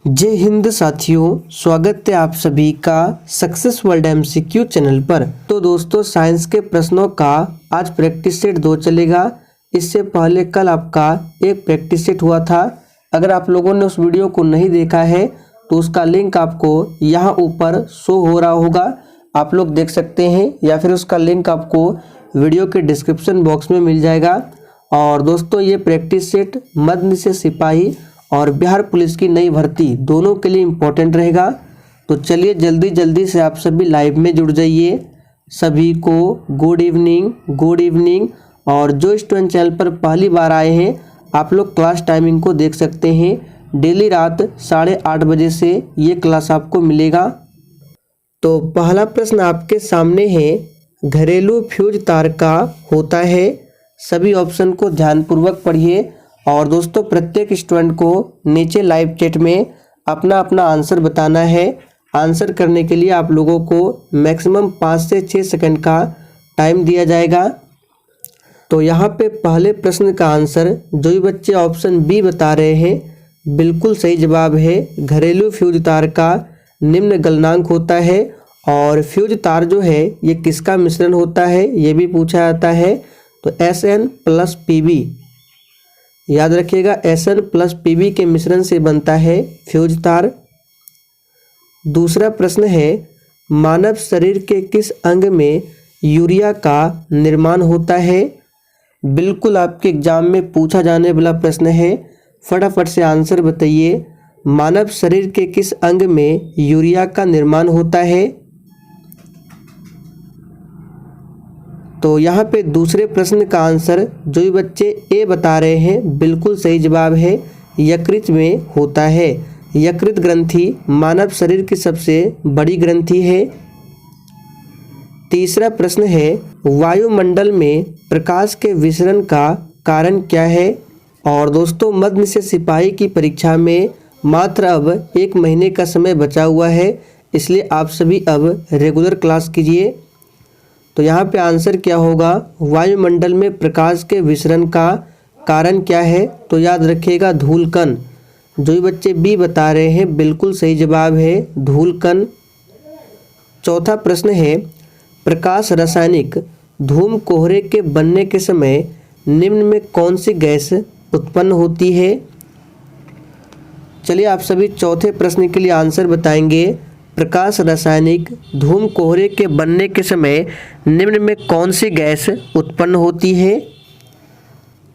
जय हिंद साथियों, स्वागत है आप सभी का सक्सेस वर्ल्ड एमसीक्यू चैनल पर। तो दोस्तों, साइंस के प्रश्नों का आज प्रैक्टिस सेट 2 चलेगा। इससे पहले कल आपका एक प्रैक्टिस सेट हुआ था। अगर आप लोगों ने उस वीडियो को नहीं देखा है तो उसका लिंक आपको यहाँ ऊपर शो हो रहा होगा, आप लोग देख सकते हैं, या फिर उसका लिंक आपको वीडियो के डिस्क्रिप्शन बॉक्स में मिल जाएगा। और दोस्तों, ये प्रैक्टिस सेट मध्य निषेध सिपाही और बिहार पुलिस की नई भर्ती दोनों के लिए इम्पोर्टेंट रहेगा। तो चलिए जल्दी से आप सभी लाइव में जुड़ जाइए। सभी को गुड इवनिंग। और जो स्टूडेंट चैनल पर पहली बार आए हैं, आप लोग क्लास टाइमिंग को देख सकते हैं। डेली रात 8:30 बजे से ये क्लास आपको मिलेगा। तो पहला प्रश्न आपके सामने है, घरेलू फ्यूज तार का होता है। सभी ऑप्शन को ध्यानपूर्वक पढ़िए। और दोस्तों, प्रत्येक स्टूडेंट को नीचे लाइव चैट में अपना आंसर बताना है। आंसर करने के लिए आप लोगों को मैक्सिमम 5 से 6 सेकंड का टाइम दिया जाएगा। तो यहाँ पे पहले प्रश्न का आंसर जो भी बच्चे ऑप्शन बी बता रहे हैं, बिल्कुल सही जवाब है। घरेलू फ्यूज तार का निम्न गलनांक होता है। और फ्यूज तार जो है ये किसका मिश्रण होता है, ये भी पूछा जाता है। तो Sn + Pb, याद रखिएगा, Sn + Pb के मिश्रण से बनता है फ्यूज तार। दूसरा प्रश्न है, मानव शरीर के किस अंग में यूरिया का निर्माण होता है। बिल्कुल आपके एग्जाम में पूछा जाने वाला प्रश्न है, फटाफट से आंसर बताइए। मानव शरीर के किस अंग में यूरिया का निर्माण होता है। तो यहाँ पे दूसरे प्रश्न का आंसर जो भी बच्चे ए बता रहे हैं, बिल्कुल सही जवाब है, यकृत में होता है। यकृत ग्रंथि मानव शरीर की सबसे बड़ी ग्रंथि है। तीसरा प्रश्न है, वायुमंडल में प्रकाश के विसरण का कारण क्या है। और दोस्तों, मध्य निषेध सिपाही की परीक्षा में मात्र अब 1 महीने का समय बचा हुआ है, इसलिए आप सभी अब रेगुलर क्लास कीजिए। तो यहाँ पे आंसर क्या होगा, वायुमंडल में प्रकाश के विसरण का कारण क्या है। तो याद रखिएगा, धूल कण। जो भी बच्चे बी बता रहे हैं, बिल्कुल सही जवाब है, धूल कण। चौथा प्रश्न है, प्रकाश रासायनिक धूम कोहरे के बनने के समय निम्न में कौन सी गैस उत्पन्न होती है। चलिए आप सभी चौथे प्रश्न के लिए आंसर बताएंगे। प्रकाश रासायनिक धूम कोहरे के बनने के समय निम्न में कौन सी गैस उत्पन्न होती है।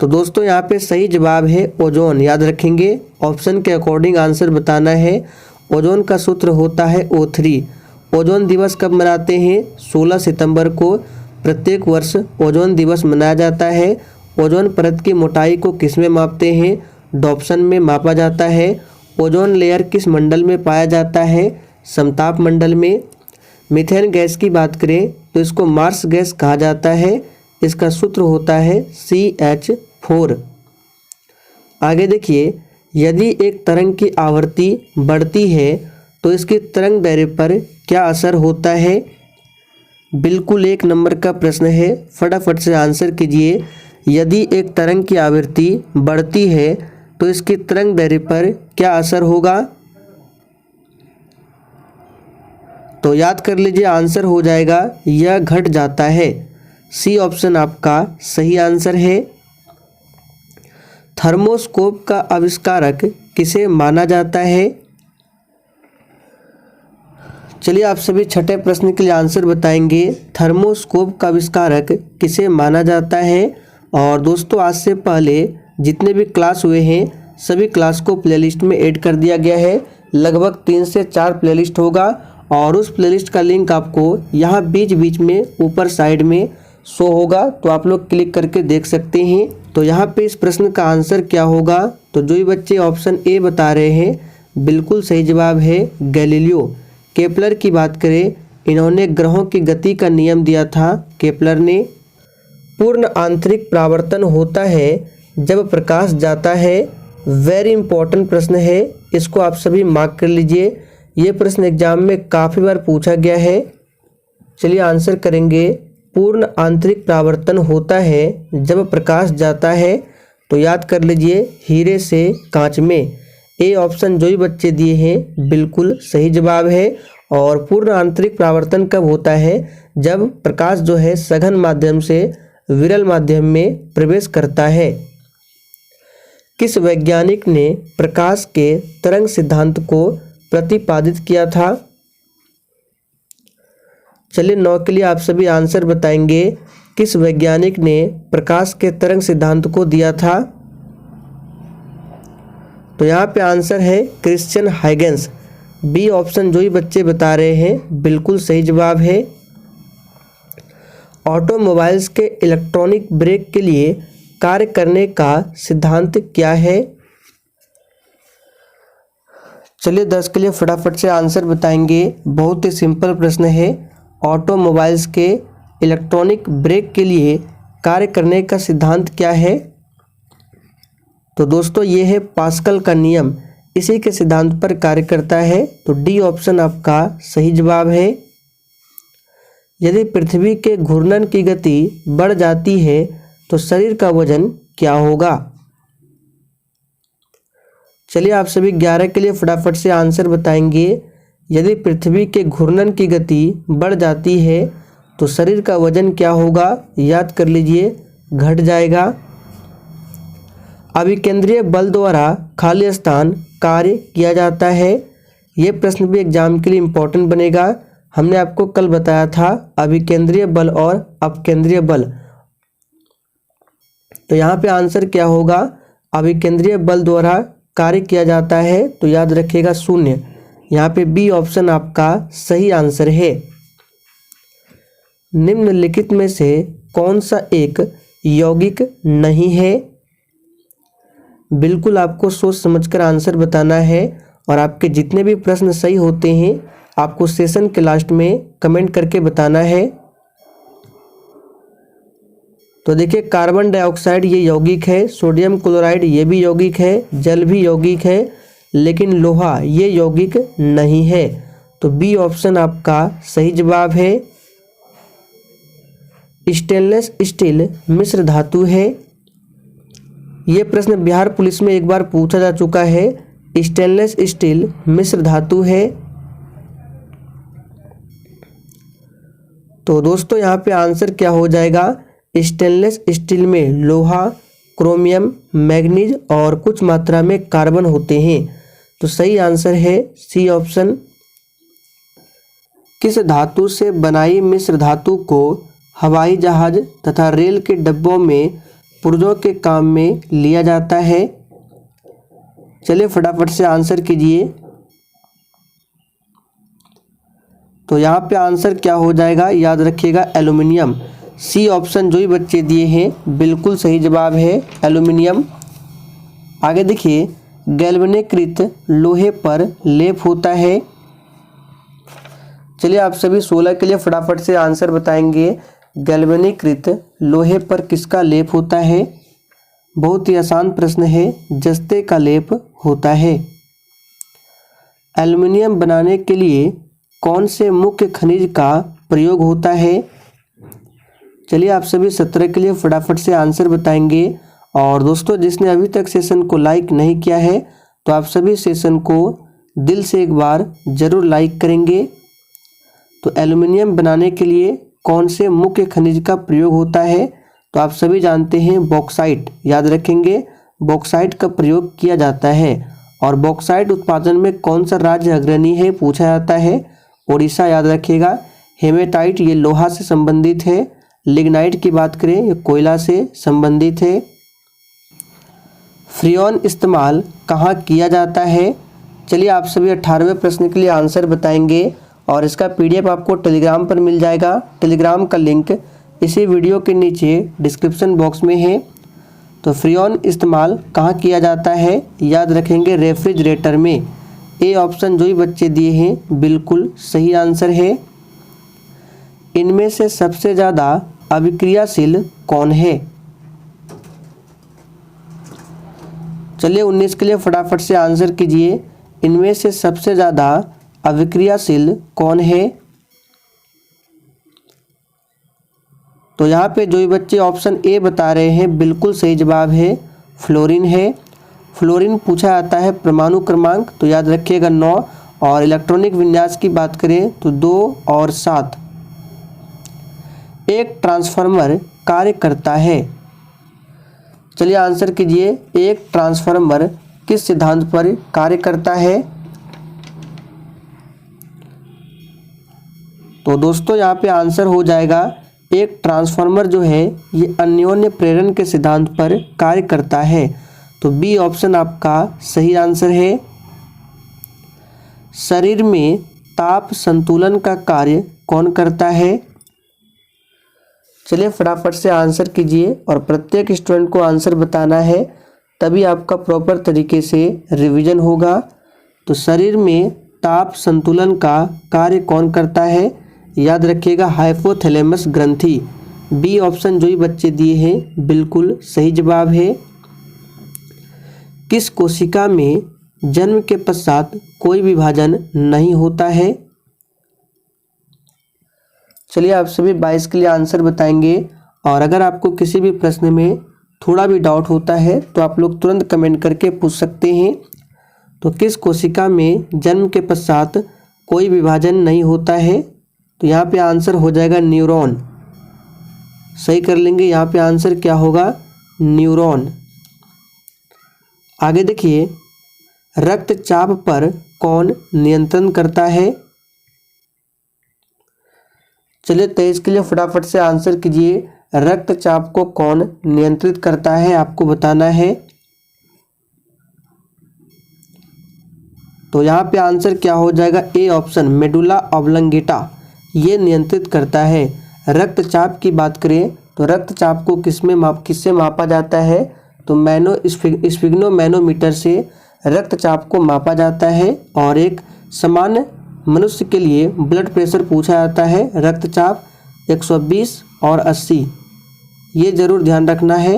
तो दोस्तों, यहाँ पे सही जवाब है ओजोन। याद रखेंगे, ऑप्शन के अकॉर्डिंग आंसर बताना है। ओजोन का सूत्र होता है O3। ओजोन दिवस कब मनाते हैं, 16 सितंबर को प्रत्येक वर्ष ओजोन दिवस मनाया जाता है। ओजोन परत की मोटाई को किस में मापते हैं, डॉप्सन में मापा जाता है। ओजोन लेयर किस मंडल में पाया जाता है, समताप मंडल में। मीथेन गैस की बात करें तो इसको मार्स गैस कहा जाता है। इसका सूत्र होता है CH4। आगे देखिए, यदि एक तरंग की आवृत्ति बढ़ती है तो इसकी तरंग दैर्ध्य पर क्या असर होता है। बिल्कुल 1 नंबर का प्रश्न है, फटाफट से आंसर कीजिए। यदि एक तरंग की आवृत्ति बढ़ती है तो इसकी तरंग दैर्ध्य पर क्या असर होगा। तो याद कर लीजिए, आंसर हो जाएगा, यह घट जाता है। सी ऑप्शन आपका सही आंसर है। थर्मोस्कोप का आविष्कारक किसे माना जाता है। चलिए आप सभी छठे प्रश्न के लिए आंसर बताएंगे। थर्मोस्कोप का आविष्कारक किसे माना जाता है। और दोस्तों, आज से पहले जितने भी क्लास हुए हैं, सभी क्लास को प्लेलिस्ट में ऐड कर दिया गया है। लगभग 3 से 4 प्लेलिस्ट होगा। और उस प्लेलिस्ट का लिंक आपको यहाँ बीच में ऊपर साइड में शो होगा, तो आप लोग क्लिक करके देख सकते हैं। तो यहाँ पे इस प्रश्न का आंसर क्या होगा। तो जो भी बच्चे ऑप्शन ए बता रहे हैं, बिल्कुल सही जवाब है, गैलीलियो। केपलर की बात करें, इन्होंने ग्रहों की गति का नियम दिया था, केपलर ने। पूर्ण आंतरिक परावर्तन होता है जब प्रकाश जाता है। वेरी इंपॉर्टेंट प्रश्न है, इसको आप सभी मार्क कर लीजिए। ये प्रश्न एग्जाम में काफ़ी बार पूछा गया है। चलिए आंसर करेंगे। पूर्ण आंतरिक परावर्तन होता है जब प्रकाश जाता है। तो याद कर लीजिए, हीरे से कांच में। ए ऑप्शन जो भी बच्चे दिए हैं बिल्कुल सही जवाब है। और पूर्ण आंतरिक परावर्तन कब होता है? जब प्रकाश जो है सघन माध्यम से विरल माध्यम में प्रवेश करता है। किस वैज्ञानिक ने प्रकाश के तरंग सिद्धांत को प्रतिपादित किया था? चलिए 9 के लिए आप सभी आंसर बताएंगे। किस वैज्ञानिक ने प्रकाश के तरंग सिद्धांत को दिया था? तो यहाँ पे आंसर है क्रिश्चियन हाइगेंस। बी ऑप्शन जो ही बच्चे बता रहे हैं बिल्कुल सही जवाब है। ऑटोमोबाइल्स के इलेक्ट्रॉनिक ब्रेक के लिए कार्य करने का सिद्धांत क्या है? चलिए 10 के लिए फटाफट से आंसर बताएंगे। बहुत ही सिंपल प्रश्न है। ऑटोमोबाइल्स के इलेक्ट्रॉनिक ब्रेक के लिए कार्य करने का सिद्धांत क्या है? तो दोस्तों ये है पास्कल का नियम, इसी के सिद्धांत पर कार्य करता है। तो डी ऑप्शन आपका सही जवाब है। यदि पृथ्वी के घूर्णन की गति बढ़ जाती है तो शरीर का वजन क्या होगा? चलिए आप सभी 11 के लिए फटाफट से आंसर बताएंगे। यदि पृथ्वी के घूर्णन की गति बढ़ जाती है तो शरीर का वजन क्या होगा? याद कर लीजिए, घट जाएगा। अभिकेंद्रीय बल द्वारा खाली स्थान कार्य किया जाता है। ये प्रश्न भी एग्जाम के लिए इम्पोर्टेंट बनेगा। हमने आपको कल बताया था अभिकेंद्रीय बल और अपकेंद्रीय बल। तो यहाँ पे आंसर क्या होगा? अभिकेंद्रीय बल द्वारा कार्य किया जाता है, तो याद रखिएगा 0। यहाँ पे बी ऑप्शन आपका सही आंसर है। निम्नलिखित में से कौन सा एक यौगिक नहीं है? बिल्कुल आपको सोच समझकर आंसर बताना है। और आपके जितने भी प्रश्न सही होते हैं आपको सेशन के लास्ट में कमेंट करके बताना है। तो देखिए कार्बन डाइऑक्साइड ये यौगिक है, सोडियम क्लोराइड ये भी यौगिक है, जल भी यौगिक है, लेकिन लोहा ये यौगिक नहीं है। तो बी ऑप्शन आपका सही जवाब है। स्टेनलेस स्टील मिश्र धातु है। ये प्रश्न बिहार पुलिस में एक बार पूछा जा चुका है। स्टेनलेस स्टील मिश्र धातु है। तो दोस्तों यहाँ पे आंसर क्या हो जाएगा? स्टेनलेस स्टील में लोहा, क्रोमियम, मैग्नीज और कुछ मात्रा में कार्बन होते हैं। तो सही आंसर है सी ऑप्शन। किस धातु से बनाई मिश्र धातु को हवाई जहाज तथा रेल के डिब्बों में पुर्जों के काम में लिया जाता है? चलिए फटाफट से आंसर कीजिए। तो यहाँ पे आंसर क्या हो जाएगा? याद रखिएगा एल्युमिनियम। सी ऑप्शन जो ही बच्चे दिए हैं बिल्कुल सही जवाब है, एल्युमिनियम। आगे देखिए, गैल्वेनीकृत लोहे पर लेप होता है। चलिए आप सभी 16 के लिए फटाफट से आंसर बताएंगे। गैल्वेनीकृत लोहे पर किसका लेप होता है? बहुत ही आसान प्रश्न है, जस्ते का लेप होता है। एल्युमिनियम बनाने के लिए कौन से मुख्य खनिज का प्रयोग होता है? चलिए आप सभी 17 के लिए फटाफट से आंसर बताएंगे। और दोस्तों जिसने अभी तक सेशन को लाइक नहीं किया है तो आप सभी सेशन को दिल से एक बार ज़रूर लाइक करेंगे। तो एल्युमिनियम बनाने के लिए कौन से मुख्य खनिज का प्रयोग होता है? तो आप सभी जानते हैं बॉक्साइट। याद रखेंगे बॉक्साइट का प्रयोग किया जाता है। और बॉक्साइट उत्पादन में कौन सा राज्य अग्रणी है पूछा जाता है? उड़ीसा। याद रखिएगा। हेमेटाइट ये लोहा से संबंधित है। लिग्नाइट की बात करें ये कोयला से संबंधित है। फ्रियोन इस्तेमाल कहाँ किया जाता है? चलिए आप सभी 18वें प्रश्न के लिए आंसर बताएंगे। और इसका PDF आपको टेलीग्राम पर मिल जाएगा। टेलीग्राम का लिंक इसी वीडियो के नीचे डिस्क्रिप्शन बॉक्स में है। तो फ्रियोन इस्तेमाल कहाँ किया जाता है? याद रखेंगे रेफ्रिजरेटर में। ए ऑप्शन जो ही बच्चे दिए हैं बिल्कुल सही आंसर है। इनमें से सबसे ज़्यादा अभिक्रियाशील कौन है? चलिए 19 के लिए फटाफट से आंसर कीजिए। इनमें से सबसे ज़्यादा अभिक्रियाशील कौन है? तो यहाँ पे जो भी बच्चे ऑप्शन ए बता रहे हैं बिल्कुल सही जवाब है, फ्लोरीन है। फ्लोरीन पूछा जाता है परमाणु क्रमांक, तो याद रखिएगा 9। और इलेक्ट्रॉनिक विन्यास की बात करें तो 2 और 7। एक ट्रांसफार्मर कार्य करता है, चलिए आंसर कीजिए, एक ट्रांसफार्मर किस सिद्धांत पर कार्य करता है। तो दोस्तों यहाँ पे आंसर हो जाएगा, एक ट्रांसफार्मर जो है ये अन्योन्य प्रेरण के सिद्धांत पर कार्य करता है। तो बी ऑप्शन आपका सही आंसर है। शरीर में ताप संतुलन का कार्य कौन करता है। चलिए फटाफट से आंसर कीजिए और प्रत्येक स्टूडेंट को आंसर बताना है, तभी आपका प्रॉपर तरीके से रिवीजन होगा। तो शरीर में ताप संतुलन का कार्य कौन करता है, याद रखिएगा हाइपोथैलेमस ग्रंथि। बी ऑप्शन जो ही बच्चे दिए हैं बिल्कुल सही जवाब है। किस कोशिका में जन्म के पश्चात कोई विभाजन नहीं होता है। चलिए आप सभी 22 के लिए आंसर बताएंगे, और अगर आपको किसी भी प्रश्न में थोड़ा भी डाउट होता है तो आप लोग तुरंत कमेंट करके पूछ सकते हैं। तो किस कोशिका में जन्म के पश्चात कोई विभाजन नहीं होता है, तो यहाँ पे आंसर हो जाएगा न्यूरॉन। सही कर लेंगे, यहाँ पे आंसर क्या होगा, न्यूरॉन। आगे देखिए, रक्तचाप पर कौन नियंत्रण करता है। चलिए 23 के लिए फटाफट से आंसर कीजिए, रक्तचाप को कौन नियंत्रित करता है, आपको बताना है। तो यहाँ पे आंसर क्या हो जाएगा, ए ऑप्शन मेडुला ऑब्लंगेटा, ये नियंत्रित करता है। रक्तचाप की बात करें तो रक्तचाप को किससे मापा जाता है, तो स्फिग्नोमैनोमीटर से रक्तचाप को मापा जाता है। और एक सामान्य मनुष्य के लिए ब्लड प्रेशर पूछा जाता है, रक्तचाप 120 और 80, ये जरूर ध्यान रखना है।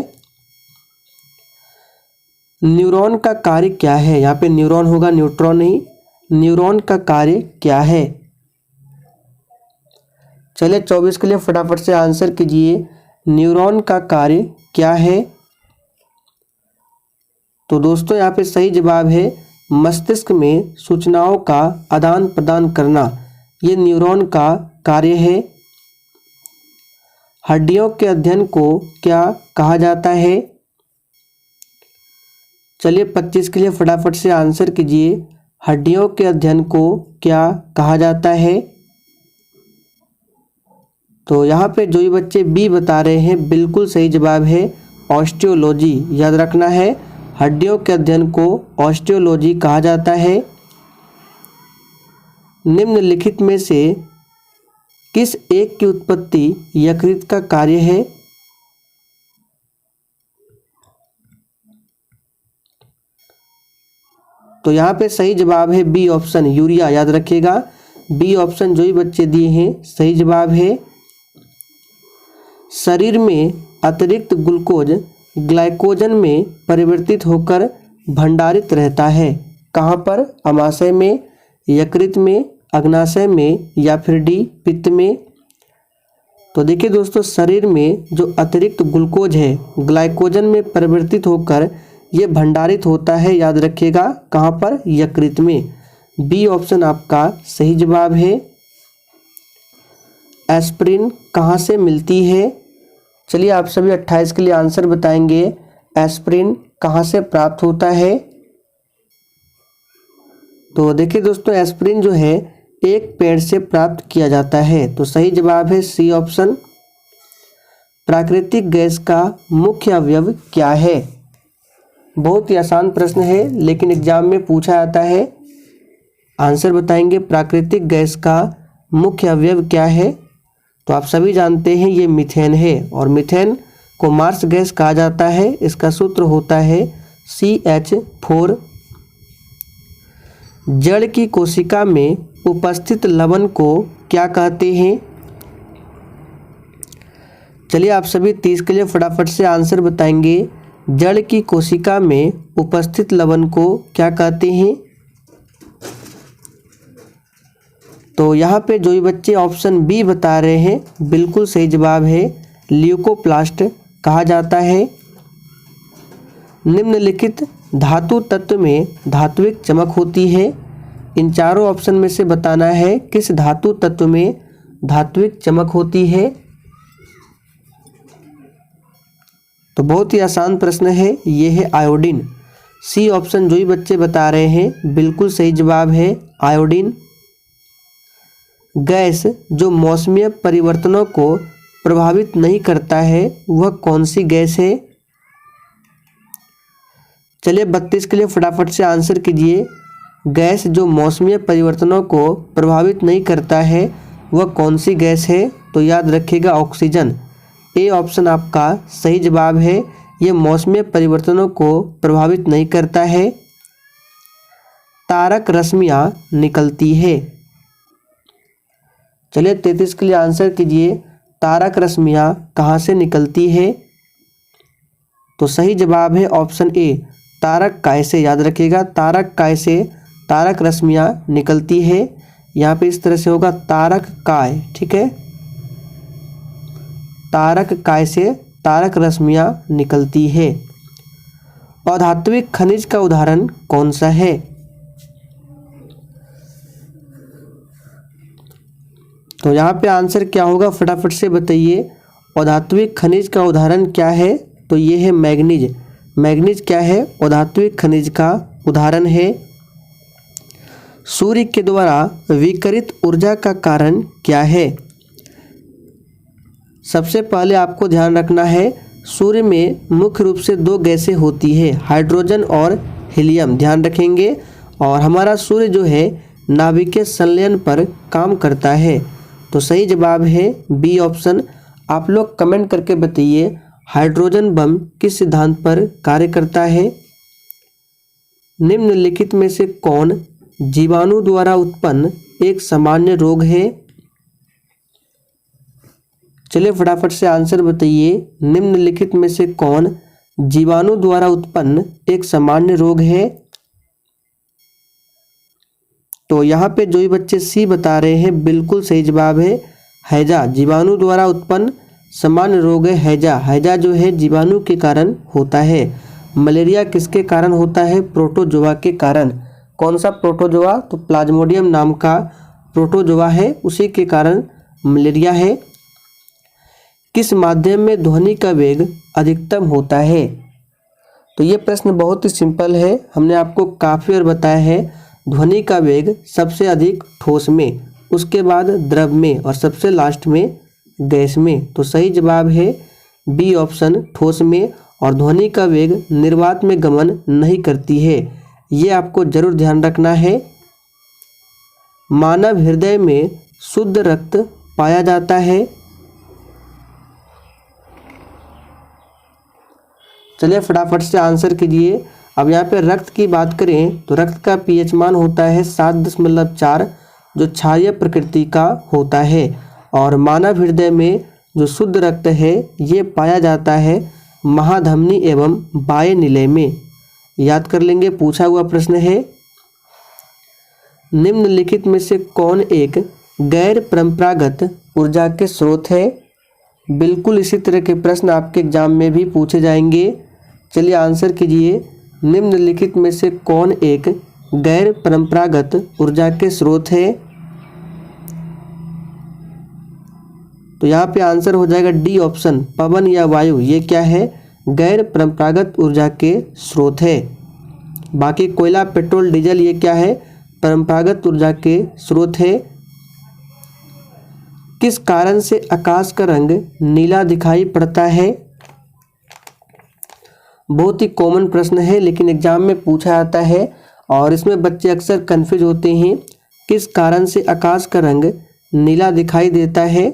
न्यूरॉन का कार्य क्या है, यहाँ पे न्यूरॉन होगा, न्यूट्रॉन नहीं। न्यूरॉन का कार्य क्या है। चलिए 24 के लिए फटाफट से आंसर कीजिए, न्यूरॉन का कार्य क्या है। तो दोस्तों यहाँ पे सही जवाब है, मस्तिष्क में सूचनाओं का आदान प्रदान करना, ये न्यूरॉन का कार्य है। हड्डियों के अध्ययन को क्या कहा जाता है। चलिए 25 के लिए फटाफट से आंसर कीजिए, हड्डियों के अध्ययन को क्या कहा जाता है। तो यहाँ पे जो भी बच्चे बी बता रहे हैं बिल्कुल सही जवाब है, ऑस्टियोलॉजी। याद रखना है, हड्डियों के अध्ययन को ऑस्टियोलॉजी कहा जाता है। निम्नलिखित में से किस एक की उत्पत्ति यकृत का कार्य है। तो यहाँ पे सही जवाब है बी ऑप्शन यूरिया। याद रखिएगा, बी ऑप्शन जो ही बच्चे दिए हैं सही जवाब है। शरीर में अतिरिक्त ग्लूकोज ग्लाइकोजन में परिवर्तित होकर भंडारित रहता है, कहाँ पर, अमाशय में, यकृत में, अग्नाशय में, या फिर डी पित्त में। तो देखिए दोस्तों, शरीर में जो अतिरिक्त ग्लूकोज है ग्लाइकोजन में परिवर्तित होकर ये भंडारित होता है, याद रखिएगा कहाँ पर, यकृत में। बी ऑप्शन आपका सही जवाब है। एस्पिरिन कहाँ से मिलती है। चलिए आप सभी 28 के लिए आंसर बताएंगे, एस्पिरिन कहाँ से प्राप्त होता है। तो देखिए दोस्तों, एस्पिरिन जो है एक पेड़ से प्राप्त किया जाता है, तो सही जवाब है सी ऑप्शन। प्राकृतिक गैस का मुख्य अवयव क्या है। बहुत ही आसान प्रश्न है, लेकिन एग्जाम में पूछा जाता है। आंसर बताएंगे, प्राकृतिक गैस का मुख्य अवयव क्या है। तो आप सभी जानते हैं ये मीथेन है, और मीथेन को मार्स गैस कहा जाता है। इसका सूत्र होता है CH4। जड़ की कोशिका में उपस्थित लवण को क्या कहते हैं। चलिए आप सभी 30 के लिए फटाफट से आंसर बताएंगे, जड़ की कोशिका में उपस्थित लवण को क्या कहते हैं। तो यहाँ पे जो भी बच्चे ऑप्शन बी बता रहे हैं बिल्कुल सही जवाब है, ल्यूकोप्लास्ट कहा जाता है। निम्नलिखित धातु तत्व में धात्विक चमक होती है। इन चारों ऑप्शन में से बताना है किस धातु तत्व में धात्विक चमक होती है। तो बहुत ही आसान प्रश्न है, ये है आयोडीन। सी ऑप्शन जो ही बच्चे बता रहे हैं बिल्कुल सही जवाब है आयोडीन। गैस जो मौसमीय परिवर्तनों को प्रभावित नहीं करता है वह कौन सी गैस है। चलिए 32 के लिए फटाफट से आंसर कीजिए। गैस जो मौसमीय परिवर्तनों को प्रभावित नहीं करता है वह कौन सी गैस है। तो याद रखिएगा ऑक्सीजन। ए ऑप्शन आपका सही जवाब है। यह मौसमीय परिवर्तनों को प्रभावित नहीं करता है। तारक रश्मियाँ निकलती है। चलिए 33 के लिए आंसर कीजिए। तारक रश्मियाँ कहाँ से निकलती है। तो सही जवाब है ऑप्शन ए तारक काय से। याद रखिएगा तारक काय से तारक रश्मियाँ निकलती है। यहाँ पे इस तरह से होगा तारक काय, ठीक है। तारक काय से तारक रश्मियाँ निकलती है। अधात्विक खनिज का उदाहरण कौन सा है। तो यहाँ पे आंसर क्या होगा फटाफट से बताइए। अधात्विक खनिज का उदाहरण क्या है। तो ये है मैग्नीज। मैग्नीज क्या है, अधात्विक खनिज का उदाहरण है। सूर्य के द्वारा विकिरित ऊर्जा का कारण क्या है। सबसे पहले आपको ध्यान रखना है सूर्य में मुख्य रूप से दो गैसें होती है, हाइड्रोजन और हीलियम। ध्यान रखेंगे। और हमारा सूर्य जो है नाभिकीय संलयन पर काम करता है। तो सही जवाब है बी ऑप्शन। आप लोग कमेंट करके बताइए हाइड्रोजन बम किस सिद्धांत पर कार्य करता है। निम्नलिखित में से कौन जीवाणु द्वारा उत्पन्न एक सामान्य रोग है। चलिए फटाफट से आंसर बताइए। निम्नलिखित में से कौन जीवाणु द्वारा उत्पन्न एक सामान्य रोग है। तो यहाँ पे जो भी बच्चे सी बता रहे हैं बिल्कुल सही जवाब है हैजा। जीवाणु द्वारा उत्पन्न सामान्य रोग है हैजा। हैजा जो है जीवाणु के कारण होता है। मलेरिया किसके कारण होता है, प्रोटोजोआ के कारण। कौन सा प्रोटोजोआ, तो प्लाज्मोडियम नाम का प्रोटोजोआ है, उसी के कारण मलेरिया है। किस माध्यम में ध्वनि का वेग अधिकतम होता है। तो ये प्रश्न बहुत ही सिंपल है, हमने आपको काफ़ी बार बताया है। ध्वनि का वेग सबसे अधिक ठोस में, उसके बाद द्रव में और सबसे लास्ट में गैस में। तो सही जवाब है बी ऑप्शन, ठोस में। और ध्वनि का वेग निर्वात में गमन नहीं करती है, ये आपको जरूर ध्यान रखना है। मानव हृदय में शुद्ध रक्त पाया जाता है। चलिए फटाफट से आंसर कीजिए। अब यहाँ पे रक्त की बात करें तो रक्त का पीएच मान होता है 7.4, जो क्षारीय प्रकृति का होता है। और मानव हृदय में जो शुद्ध रक्त है ये पाया जाता है महाधमनी एवं बाह्य निलय में। याद कर लेंगे, पूछा हुआ प्रश्न है। निम्नलिखित में से कौन एक गैर परंपरागत ऊर्जा के स्रोत है। बिल्कुल इसी तरह के प्रश्न आपके एग्जाम में भी पूछे जाएंगे। चलिए आंसर कीजिए। निम्नलिखित में से कौन एक गैर परंपरागत ऊर्जा के स्रोत है। तो यहाँ पे आंसर हो जाएगा डी ऑप्शन, पवन या वायु। ये क्या है, गैर परंपरागत ऊर्जा के स्रोत है। बाकी कोयला, पेट्रोल, डीजल ये क्या है, परंपरागत ऊर्जा के स्रोत है। किस कारण से आकाश का रंग नीला दिखाई पड़ता है। बहुत ही कॉमन प्रश्न है लेकिन एग्जाम में पूछा जाता है और इसमें बच्चे अक्सर कंफ्यूज होते हैं। किस कारण से आकाश का रंग नीला दिखाई देता है।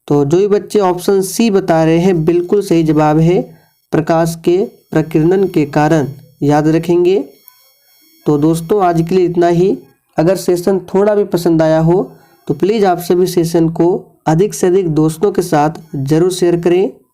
तो जो भी बच्चे ऑप्शन सी बता रहे हैं बिल्कुल सही जवाब है, प्रकाश के प्रकीर्णन के कारण। याद रखेंगे। तो दोस्तों आज के लिए इतना ही। अगर सेशन थोड़ा भी पसंद आया हो तो प्लीज़ आप सभी सेशन को अधिक से अधिक दोस्तों के साथ ज़रूर शेयर करें।